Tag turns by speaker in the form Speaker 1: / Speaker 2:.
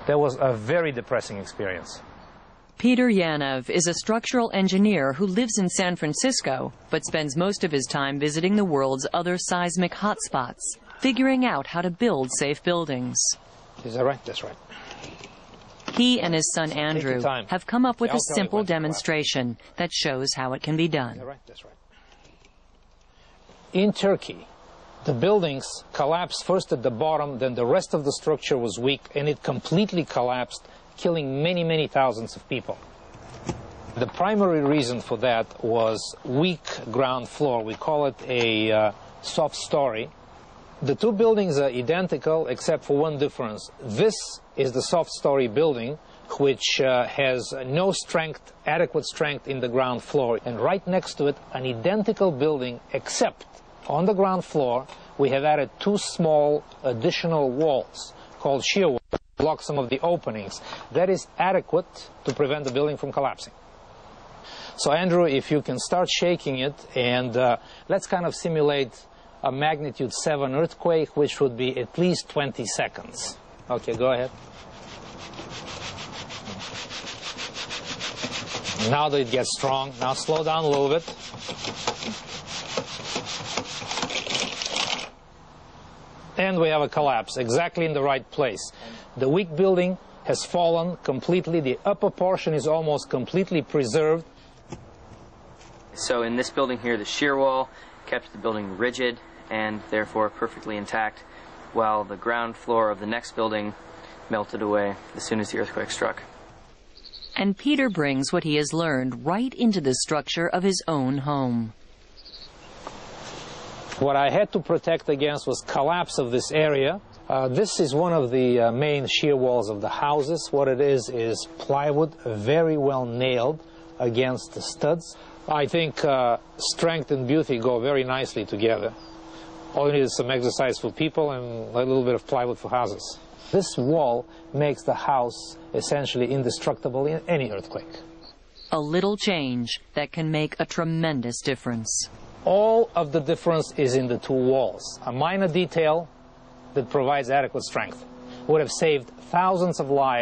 Speaker 1: That was a very depressing experience.
Speaker 2: Peter Yanev is a structural engineer who lives in San Francisco, but spends most of his time visiting the world's other seismic hotspots, figuring out how to build safe buildings.
Speaker 1: Is that right? That's right.
Speaker 2: He and his son Andrew have come up with a simple demonstration that shows how it can be done.
Speaker 1: That's right. In Turkey, the buildings collapsed first at the bottom, then the rest of the structure was weak, and it completely collapsed, killing many, many thousands of people. The primary reason for that was weak ground floor. We call it a soft story. The two buildings are identical except for one difference. This is the soft story building, which has no strength, adequate strength in the ground floor. And right next to it, an identical building, except on the ground floor, we have added two small additional walls called shear walls to block some of the openings. That is adequate to prevent the building from collapsing. So Andrew, if you can start shaking it, and let's kind of simulate a magnitude 7 earthquake, which would be at least 20 seconds. Okay, go ahead. Now that it gets strong, now slow down a little bit. And we have a collapse, exactly in the right place. The weak building has fallen completely. The upper portion is almost completely preserved.
Speaker 3: So in this building here, the shear wall kept the building rigid and therefore perfectly intact, while the ground floor of the next building melted away as soon as the earthquake struck.
Speaker 2: And Peter brings what he has learned right into the structure of his own home.
Speaker 1: What I had to protect against was collapse of this area. This is one of the main shear walls of the houses. What it is plywood, very well nailed against the studs. I think strength and beauty go very nicely together. All you need is some exercise for people and a little bit of plywood for houses. This wall makes the house essentially indestructible in any earthquake.
Speaker 2: A little change that can make a tremendous difference.
Speaker 1: All of the difference is in the two walls. A minor detail that provides adequate strength would have saved thousands of lives.